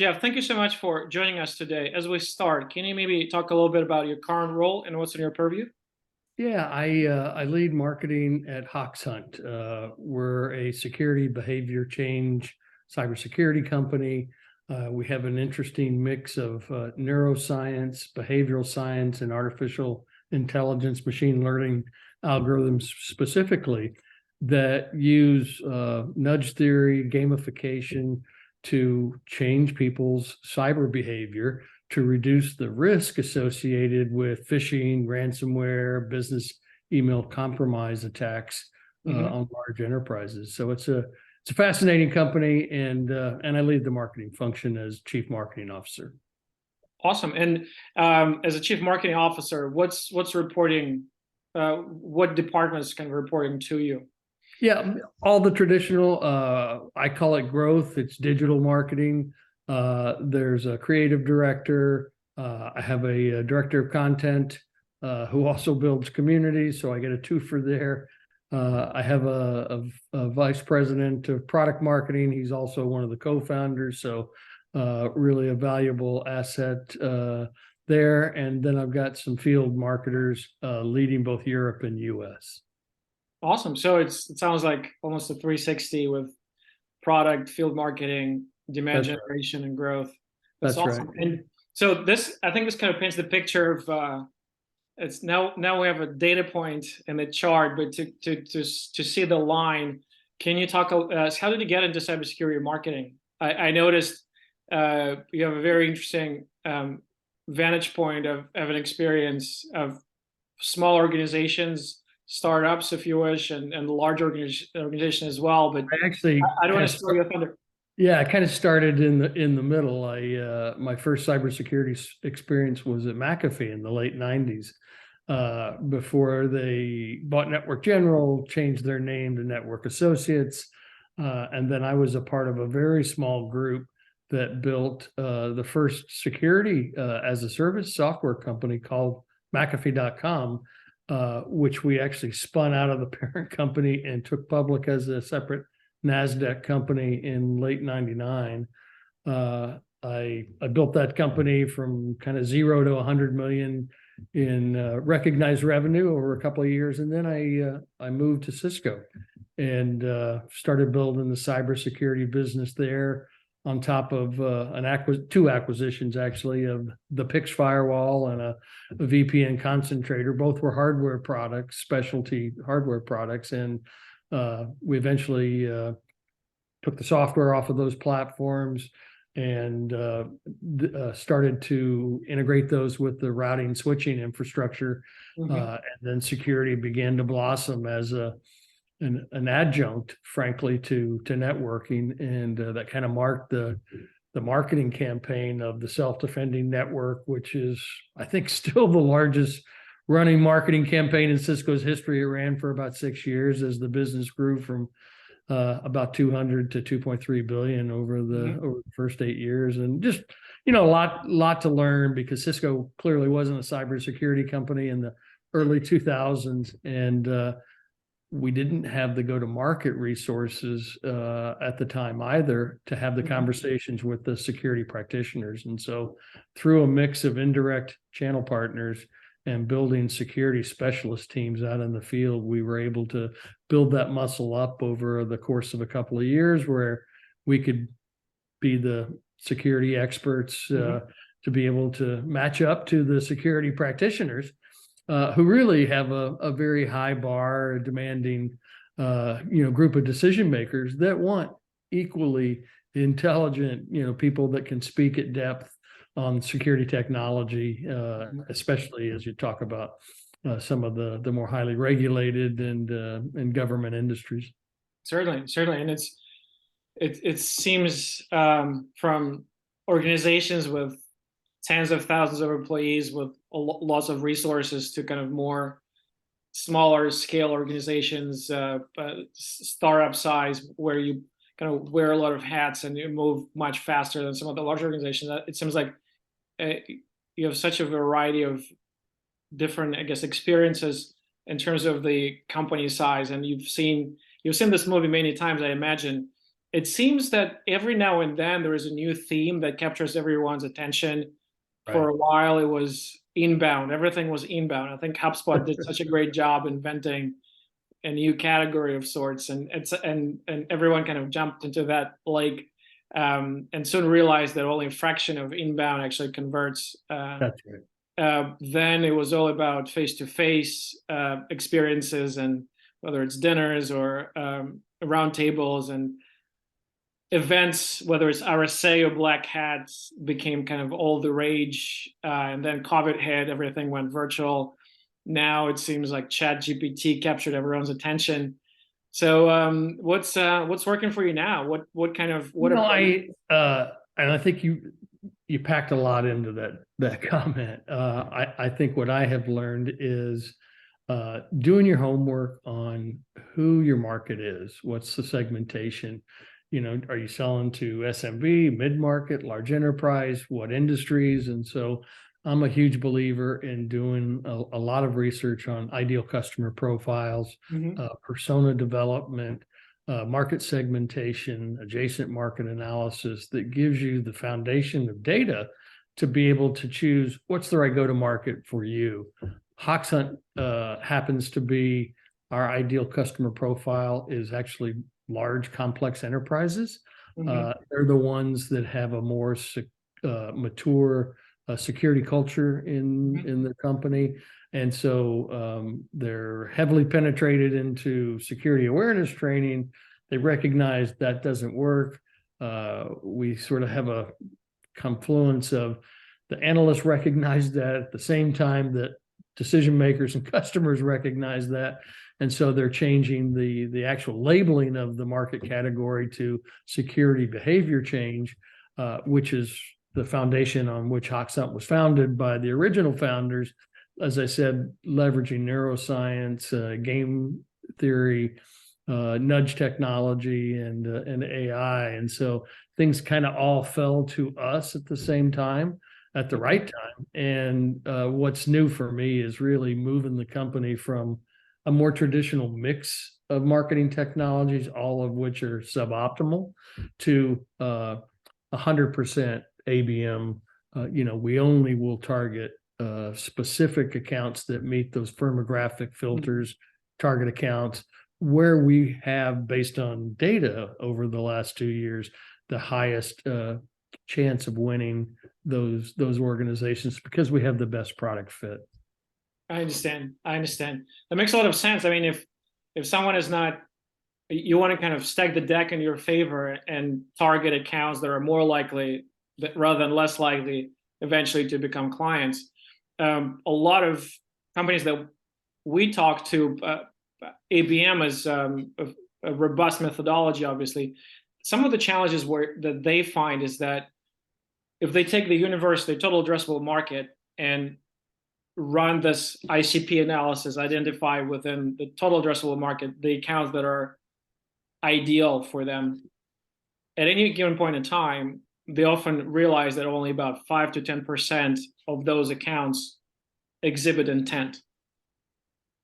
Jeff, thank you so much for joining us today. As we start, can you maybe talk a little bit about your current role and what's in your purview? Yeah, I lead marketing at Hoxhunt. We're a security behavior change cybersecurity company. We have an interesting mix of neuroscience, behavioral science, and artificial intelligence, machine learning algorithms specifically that use nudge theory, gamification to change people's cyber behavior to reduce the risk associated with phishing, ransomware, business email compromise attacks on large enterprises. So it's a fascinating company, and I lead the marketing function as chief marketing officer. Awesome. And as a chief marketing officer, what's reporting? What departments kind of reporting to you? Yeah, all the traditional. I call it growth. It's digital marketing. There's a creative director. I have a director of content who also builds communities, so I get a twofer there. I have a vice president of product marketing. He's also one of the co-founders, so really a valuable asset there. And then I've got some field marketers leading both Europe and US. Awesome. So it sounds like almost a 360 with product, field marketing, demand generation, and growth. That's awesome. Right. And so I think this kind of paints the picture of it's now we have a data point in the chart, but to see the line, can you talk? How did you get into cybersecurity marketing? I noticed you have a very interesting vantage point of an experience of small organizations, startups, if you wish, and large organization as well. But I don't want to steal your thunder. Yeah, I kind of started in the middle. My first cybersecurity experience was at McAfee in the late '90s, before they bought Network General, changed their name to Network Associates, and then I was a part of a very small group that built the first security as a service software company called McAfee.com, which we actually spun out of the parent company and took public as a separate NASDAQ company in late '99. I built that company from kind of 0 to 100 million in recognized revenue over a couple of years, and then I moved to Cisco and started building the cybersecurity business there. On top of two acquisitions actually of the Pix firewall and a VPN concentrator. Both were hardware products, specialty hardware products, and we eventually took the software off of those platforms and started to integrate those with the routing switching infrastructure. And then security began to blossom as an adjunct, frankly, to networking, and that kind of marked the marketing campaign of the self-defending network, which is, I think, still the largest running marketing campaign in Cisco's history. It ran for about 6 years as the business grew from about 200 to 2.3 billion over the first 8 years, and just a lot to learn, because Cisco clearly wasn't a cybersecurity company in the early 2000s, and we didn't have the go-to-market resources at the time either to have the conversations with the security practitioners. And so through a mix of indirect channel partners and building security specialist teams out in the field, we were able to build that muscle up over the course of a couple of years, where we could be the security experts to be able to match up to the security practitioners who really have a very high bar, demanding, group of decision makers that want equally intelligent, people that can speak at depth on security technology, especially as you talk about some of the more highly regulated and government industries. Certainly, and it seems from organizations with tens of thousands of employees with lots of resources to kind of more smaller scale organizations, startup size, where you kind of wear a lot of hats and you move much faster than some of the larger organizations. It seems like you have such a variety of different, I guess, experiences in terms of the company size, and you've seen this movie many times, I imagine. it seems that every now and then there is a new theme that captures everyone's attention. For Right. a while, it was inbound. Everything was inbound. I think HubSpot did such a great job inventing a new category of sorts, and everyone kind of jumped into that lake, and soon realized that only a fraction of inbound actually converts. That's right. Then it was all about face-to-face experiences, and whether it's dinners or round tables and events, whether it's RSA or Black Hats, became kind of all the rage. And then COVID hit, everything went virtual. Now it seems like Chat GPT captured everyone's attention. So what's working for you now? What kind of what approach? And I think you packed a lot into that comment. I think what I have learned is doing your homework on who your market is. What's the segmentation? Are you selling to SMB, mid-market, large enterprise, what industries? And so I'm a huge believer in doing a lot of research on ideal customer profiles, persona development, market segmentation, adjacent market analysis that gives you the foundation of data to be able to choose what's the right go-to-market for you. Hoxhunt happens to be our ideal customer profile is actually large, complex enterprises. They're the ones that have a more mature security culture in the company. And so they're heavily penetrated into security awareness training. They recognize that doesn't work. We sort of have a confluence of the analysts recognize that at the same time that decision makers and customers recognize that. And so they're changing the actual labeling of the market category to security behavior change, which is the foundation on which Hoxhunt was founded by the original founders. As I said, leveraging neuroscience, game theory, nudge technology, and AI. And so things kind of all fell to us at the same time, at the right time. And what's new for me is really moving the company from a more traditional mix of marketing technologies, all of which are suboptimal, to 100% ABM. We only will target specific accounts that meet those firmographic filters, target accounts where we have, based on data over the last 2 years, the highest chance of winning those organizations because we have the best product fit. I understand. That makes a lot of sense. I mean, if someone is not, you want to kind of stack the deck in your favor and target accounts that are more likely rather than less likely eventually to become clients. A lot of companies that we talk to, ABM is a robust methodology, obviously. Some of the challenges that they find is that if they take the universe, the total addressable market, and run this ICP analysis, identify within the total addressable market the accounts that are ideal for them, at any given point in time, they often realize that only about 5 to 10% of those accounts exhibit intent.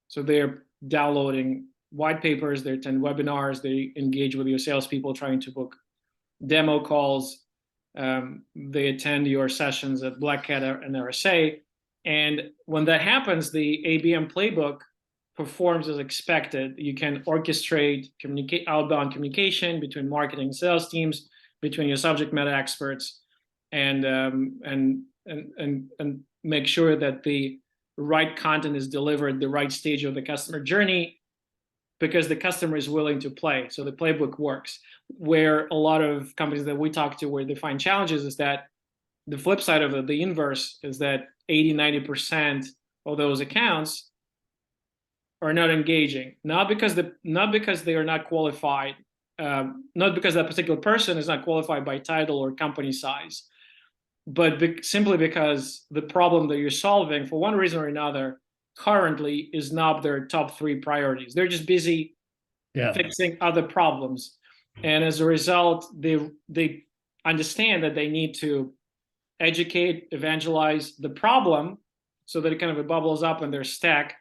So they're downloading white papers, they attend webinars, they engage with your salespeople trying to book demo calls, they attend your sessions at Black Hat and RSA. And when that happens, the ABM playbook performs as expected. You can orchestrate outbound communication between marketing and sales teams, between your subject matter experts, and make sure that the right content is delivered the right stage of the customer journey, because the customer is willing to play. So the playbook works. Where a lot of companies that we talk to, where they find challenges, is that the flip side of it, the inverse, is that 80-90% of those accounts are not engaging, not because they are not qualified, not because that particular person is not qualified by title or company size, but simply because the problem that you're solving, for one reason or another, currently is not their top 3 priorities. They're just busy fixing other problems, and as a result, they understand that they need to educate, evangelize the problem, so that it kind of bubbles up in their stack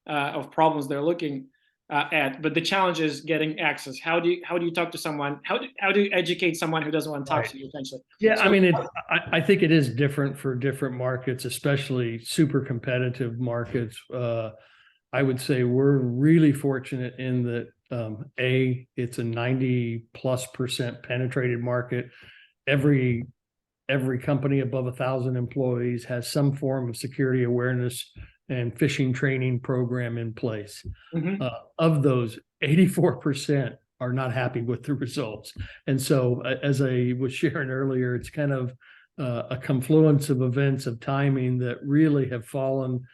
of problems they're looking at, but the challenge is getting access. How do you talk to someone? How do you educate someone who doesn't want to talk Right. to you, essentially? Yeah, I So mean, I think it is different for different markets, especially super competitive markets. I would say we're really fortunate in that it's a 90+% penetrated market. Every company above 1,000 employees has some form of security awareness and phishing training program in place. mhm, Of those, 84% are not happy with the results. And so, as I was sharing earlier, it's kind of a confluence of events of timing that really have fallen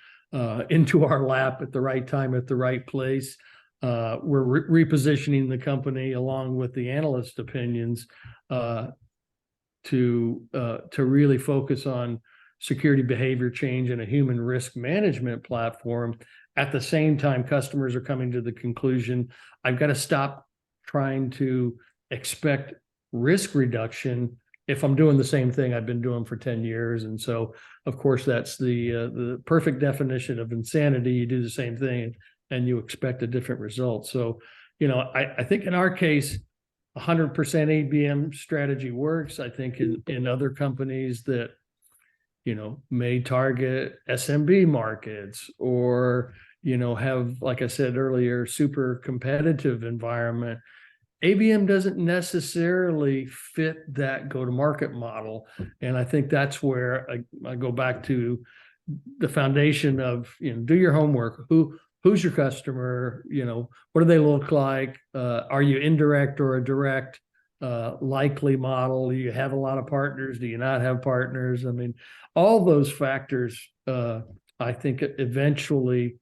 into our lap at the right time, at the right place. We're repositioning the company along with the analyst opinions to really focus on security behavior change and a human risk management platform. At the same time, customers are coming to the conclusion, I've got to stop trying to expect risk reduction if I'm doing the same thing I've been doing for 10 years. And so, of course, that's the perfect definition of insanity. You do the same thing and you expect a different result. So, I think in our case, 100% ABM strategy works. I think in other companies that may target SMB markets or have, like I said earlier, super competitive environment, ABM doesn't necessarily fit that go-to-market model. And I think that's where I go back to the foundation of do your homework. Who's your customer? What do they look like? Are you indirect or a direct? Likely model? Do you have a lot of partners? Do you not have partners? I mean, all those factors, I think, eventually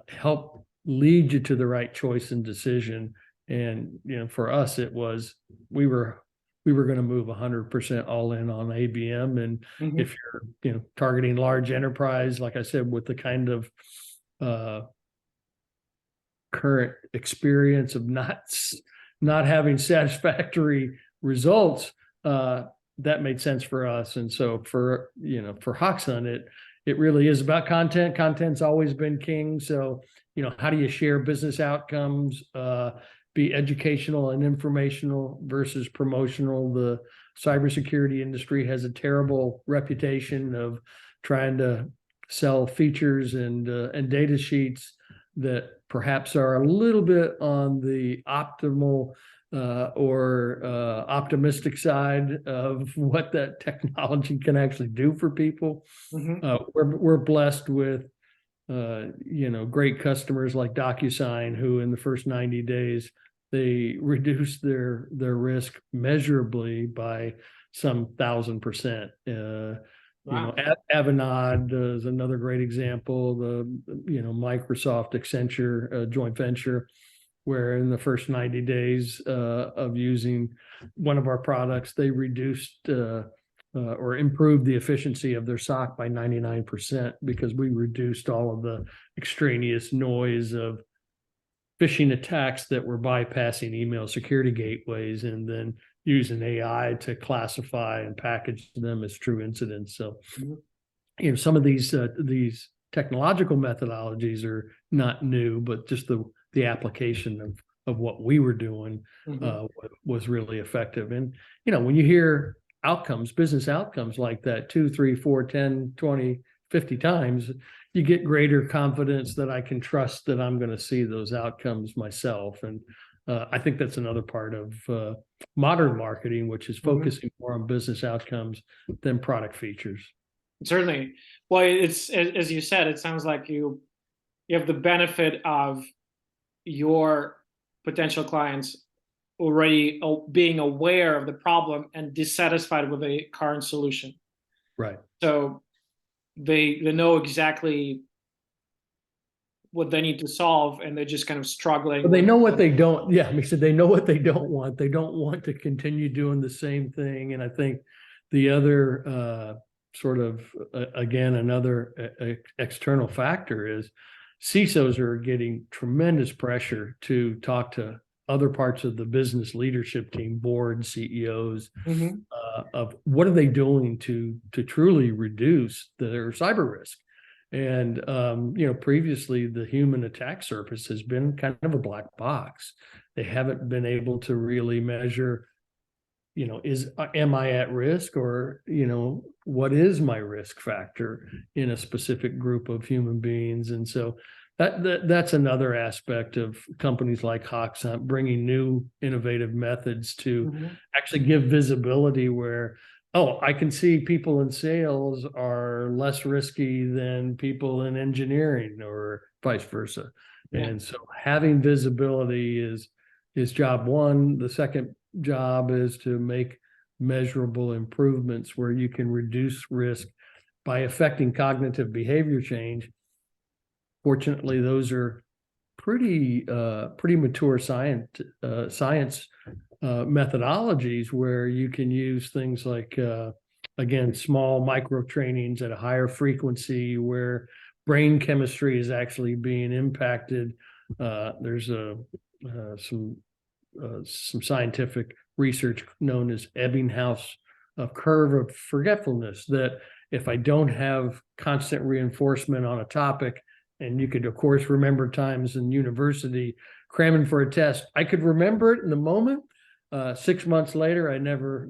help lead you to the right choice and decision. And for us, it was we were going to move 100% all in on ABM. And mhm. if you're targeting large enterprise, like I said, with the kind of current experience of not having satisfactory results, that made sense for us. And so for Hoxhunt, it really is about content. Content's always been king. So how do you share business outcomes, be educational and informational versus promotional? The cybersecurity industry has a terrible reputation of trying to sell features and data sheets that perhaps are a little bit on the optimal or optimistic side of what that technology can actually do for people. We're blessed with great customers like DocuSign, who in the first 90 days they reduced their risk measurably by some 1,000%. Wow. Avanade is another great example. The Microsoft Accenture joint venture, where in the first 90 days of using one of our products, they reduced or improved the efficiency of their SOC by 99% because we reduced all of the extraneous noise of phishing attacks that were bypassing email security gateways and then using AI to classify and package them as true incidents. So, some of these technological methodologies are not new, but just the application of what we were doing was really effective. And when you hear outcomes, business outcomes like that 2, 3, 4, 10, 20, 50 times, you get greater confidence that I can trust that I'm going to see those outcomes myself. And I think that's another part of modern marketing, which is focusing more on business outcomes than product features. Certainly. Well, it's as you said, it sounds like you have the benefit of your potential clients already being aware of the problem and dissatisfied with the current solution. Right. So they know exactly what they need to solve, and they're just kind of struggling. But they know what they don't. Yeah, I said they know what they don't want. They don't want to continue doing the same thing. And I think the other sort of again another external factor is CISOs are getting tremendous pressure to talk to other parts of the business leadership team, board, CEOs, of what are they doing to truly reduce their cyber risk. And previously the human attack surface has been kind of a black box. They haven't been able to really measure, am I at risk, or what is my risk factor in a specific group of human beings. And so that's another aspect of companies like Hoxhunt bringing new innovative methods to actually give visibility where, oh, I can see people in sales are less risky than people in engineering, or vice versa. Yeah. And so having visibility is job one. The second job is to make measurable improvements where you can reduce risk by affecting cognitive behavior change. Fortunately, those are pretty mature science methodologies where you can use things like again, small micro trainings at a higher frequency where brain chemistry is actually being impacted. There's some scientific research known as Ebbinghaus curve of forgetfulness, that if I don't have constant reinforcement on a topic, and you could, of course, remember times in university cramming for a test, I could remember it in the moment. 6 months later, I never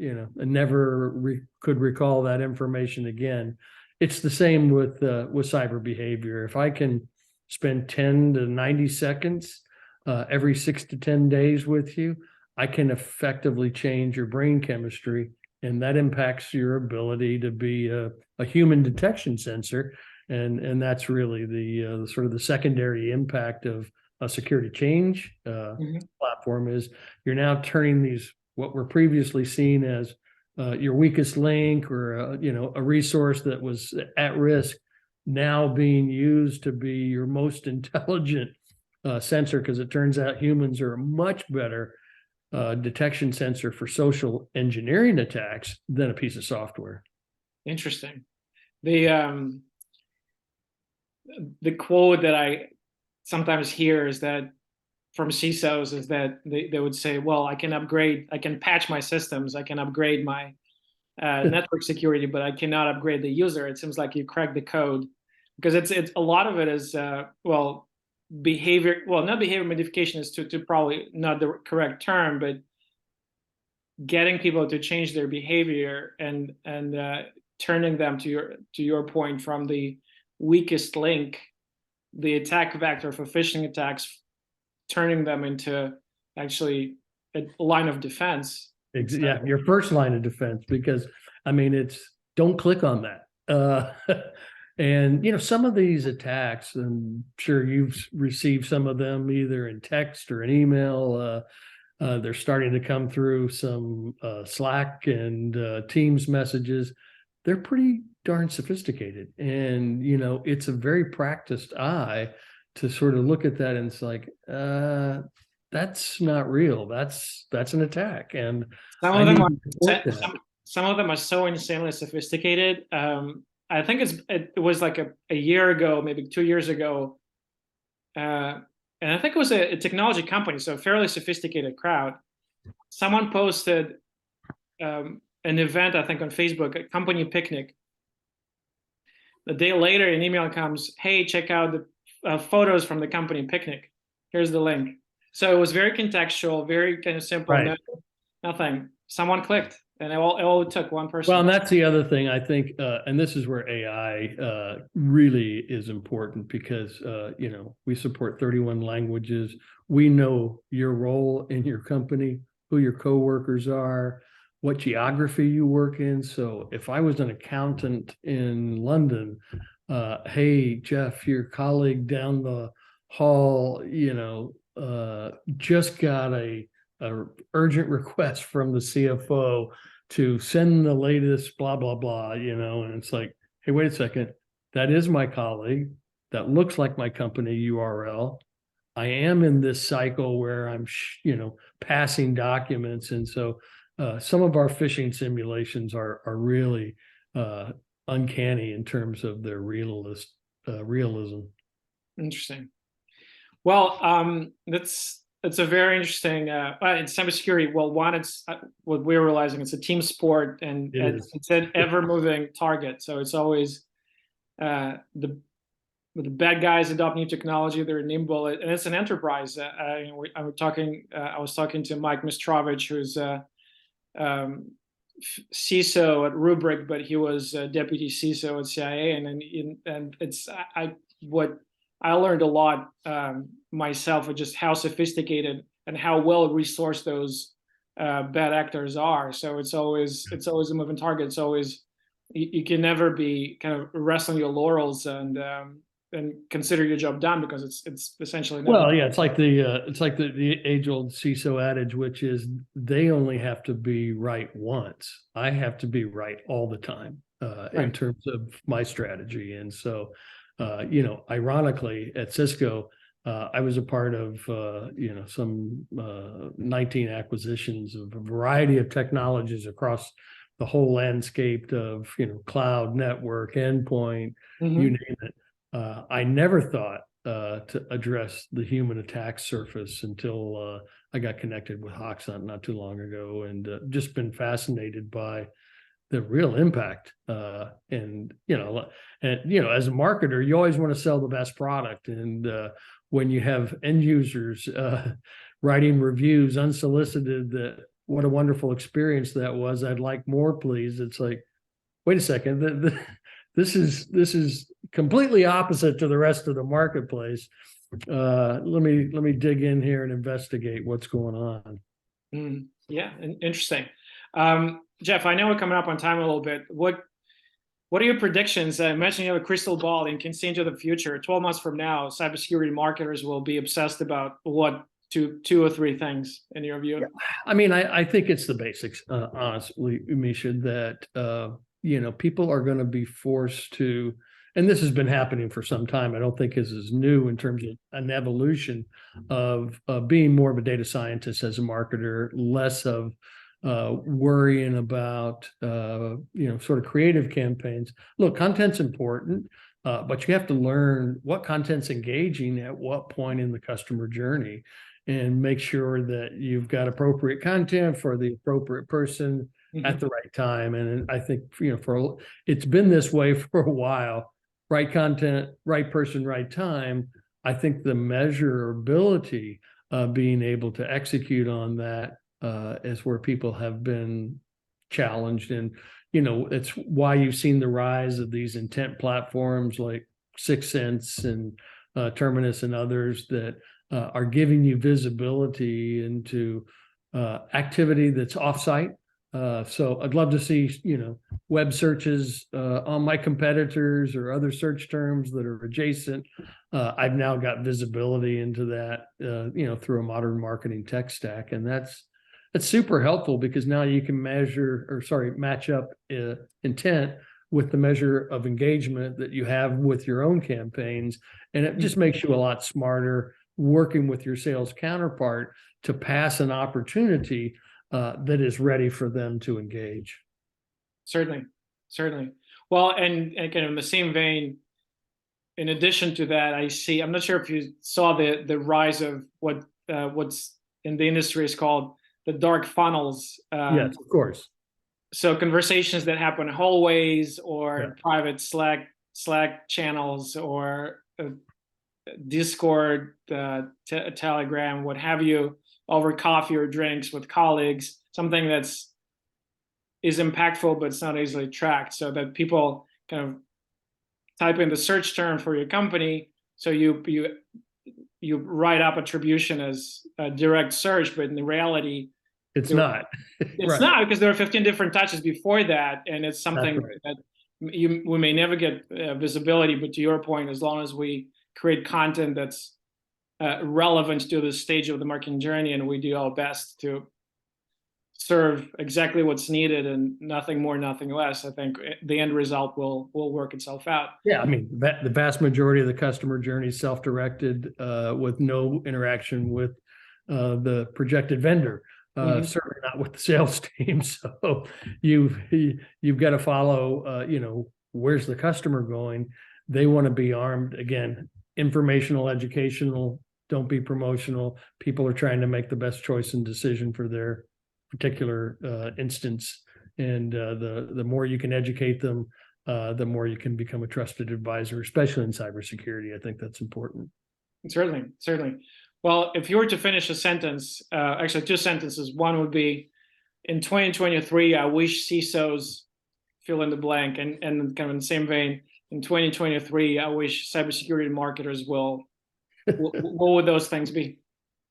could recall that information again. It's the same with cyber behavior. If I can spend 10 to 90 seconds every 6 to 10 days with you, I can effectively change your brain chemistry, and that impacts your ability to be a human detection sensor. And that's really the sort of the secondary impact of a security change platform is you're now turning these, what were previously seen as your weakest link, or a resource that was at risk, now being used to be your most intelligent sensor, because it turns out humans are a much better detection sensor for social engineering attacks than a piece of software. Interesting. The quote that I sometimes hear is that from CISOs is that they would say, well, I can patch my systems, I can upgrade my network security, but I cannot upgrade the user. It seems like you crack the code, because it's a lot of it is behavior. Well, not behavior modification is to probably not the correct term, but getting people to change their behavior and turning them, to your point, from the weakest link, the attack vector for phishing attacks, turning them into actually a line of defense. Yeah, your first line of defense, because I mean, it's don't click on that. And some of these attacks, I'm sure you've received some of them either in text or an email. They're starting to come through some Slack and Teams messages. They're pretty darn sophisticated, and it's a very practiced eye to sort of look at that, and it's like, that's not real. That's an attack, and some of them are so insanely sophisticated. I think it was like a year ago, maybe 2 years ago, and I think it was a technology company, so a fairly sophisticated crowd. Someone posted an event, I think on Facebook, a company picnic. A day later, an email comes, hey, check out the photos from the company picnic. Here's the link. So it was very contextual, very kind of simple. Right. Nothing. Someone clicked, and it all took one person. Well, and that's the other thing I think, and this is where AI really is important, because we support 31 languages. We know your role in your company, who your coworkers are, what geography you work in. So if I was an accountant in London, hey, Jeff, your colleague down the hall, just got a urgent request from the CFO to send the latest blah, blah, blah, and it's like, hey, wait a second. That is my colleague. That looks like my company URL. I am in this cycle where I'm, passing documents. And so some of our phishing simulations are really uncanny in terms of their realism. Interesting. Well, it's a very interesting. In cybersecurity, well, one, it's what we're realizing. It's a team sport, and it's an ever-moving target. So it's always the the bad guys adopt new technology. They're nimble, and it's an enterprise. I was talking to Mike Mistrovich, who's um, CISO at Rubrik, but he was deputy CISO at CIA, and it's what I learned a lot myself of just how sophisticated and how well resourced those bad actors are. So it's always a moving target. It's always you can never be kind of resting your laurels and consider your job done, because it's essentially never. Well, yeah, it's like the age-old CISO adage, which is they only have to be right once. I have to be right all the time in terms of my strategy. And so, ironically, at Cisco, I was a part of some 19 acquisitions of a variety of technologies across the whole landscape of cloud, network, endpoint, you name it. I never thought to address the human attack surface until I got connected with Hoxhunt not too long ago, and just been fascinated by the real impact. And as a marketer, you always want to sell the best product. And when you have end users writing reviews unsolicited that what a wonderful experience that was, I'd like more, please. It's like, wait a second, this is completely opposite to the rest of the marketplace. Let me dig in here and investigate what's going on. Yeah, interesting. Jeff, I know we're coming up on time a little bit. What are your predictions? I mentioned you have a crystal ball and can see into the future. 12 months from now, cybersecurity marketers will be obsessed about what two or three things in your view? Yeah. I mean, I think it's the basics, honestly, Misha, that people are going to be forced to, and this has been happening for some time. I don't think this is new in terms of an evolution of being more of a data scientist as a marketer, less of worrying about sort of creative campaigns. Look, content's important, but you have to learn what content's engaging at what point in the customer journey, and make sure that you've got appropriate content for the appropriate person at the right time. And I think it's been this way for a while. Right content, right person, right time. I think the measurability of being able to execute on that is where people have been challenged. And it's why you've seen the rise of these intent platforms like 6 Sense and Terminus and others that are giving you visibility into activity that's offsite. So I'd love to see, web searches on my competitors or other search terms that are adjacent. I've now got visibility into that, through a modern marketing tech stack. And that's super helpful, because now you can match up intent with the measure of engagement that you have with your own campaigns. And it just makes you a lot smarter working with your sales counterpart to pass an opportunity that is ready for them to engage. Certainly. Well, and kind of in the same vein, in addition to that, I'm not sure if you saw the rise of what's in the industry is called the dark funnels. Yes, of course. So conversations that happen in hallways or private Slack channels or Discord, Telegram, what have you, over coffee or drinks with colleagues, something is impactful but it's not easily tracked, so that people kind of type in the search term for your company, so you write up attribution as a direct search, but in reality it's not. It's not, because there are 15 different touches before that, and it's something that we may never get visibility. But to your point, as long as we create content that's relevant to the stage of the marketing journey, and we do our best to serve exactly what's needed and nothing more, nothing less, I think the end result will work itself out. Yeah, I mean, the vast majority of the customer journey is self-directed with no interaction with the projected vendor. Certainly not with the sales team. So you've got to follow, where's the customer going? They want to be armed, again, informational, educational, don't be promotional. People are trying to make the best choice and decision for their particular instance. And the more you can educate them, the more you can become a trusted advisor, especially in cybersecurity. I think that's important. Certainly, certainly. Well, if you were to finish a sentence, actually two sentences, one would be, in 2023, I wish CISOs fill in the blank, and kind of in the same vein, in 2023, I wish cybersecurity marketers will. What would those things be?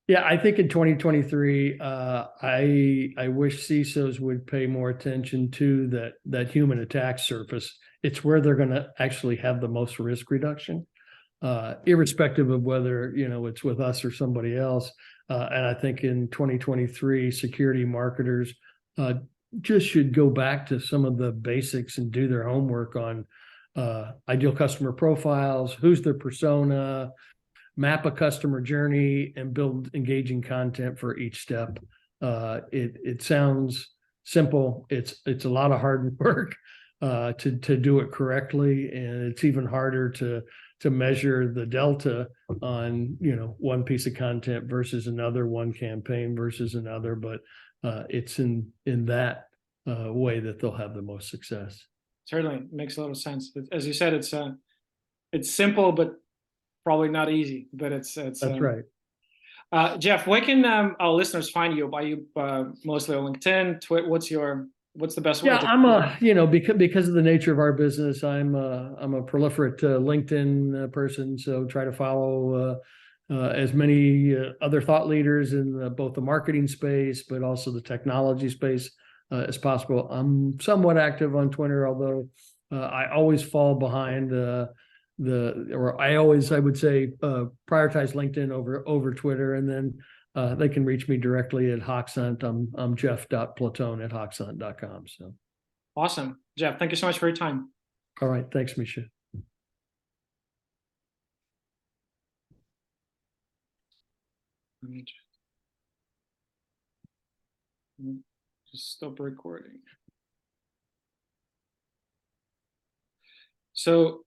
Yeah, I think in 2023, I wish CISOs would pay more attention to that human attack surface. It's where they're going to actually have the most risk reduction, irrespective of whether it's with us or somebody else. And I think in 2023, security marketers just should go back to some of the basics and do their homework on ideal customer profiles, who's their persona, map a customer journey, and build engaging content for each step. It sounds simple. It's a lot of hard work to do it correctly, and it's even harder to measure the delta on one piece of content versus another, one campaign versus another. But it's in that way that they'll have the most success. Certainly makes a lot of sense. As you said, it's simple, but probably not easy. But it's That's right. Jeff, where can our listeners find you? Are you mostly on LinkedIn? What's the best way? Yeah, I'm because of the nature of our business, I'm a proliferate LinkedIn person. So try to follow as many other thought leaders in both the marketing space, but also the technology space as possible. I'm somewhat active on Twitter, although I always fall behind I would say prioritize LinkedIn over Twitter, and then they can reach me directly at Hoxhunt. I'm jeff.platon@hoxhunt.com. So awesome, Jeff. Thank you so much for your time. All right, thanks, Misha. Let me just stop recording. So,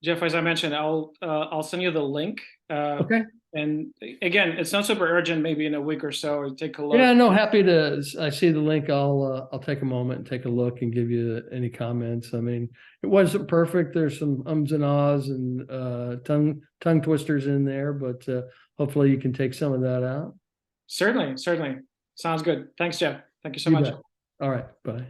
Jeff, as I mentioned, I'll send you the link. Okay. And again, it's not super urgent. Maybe in a week or so, take a look. Yeah, no, happy to. I see the link. I'll take a moment and take a look and give you any comments. I mean, it wasn't perfect. There's some ums and ahs and tongue twisters in there, but hopefully you can take some of that out. Certainly, certainly. Sounds good. Thanks, Jeff. Thank you so much. All right, bye.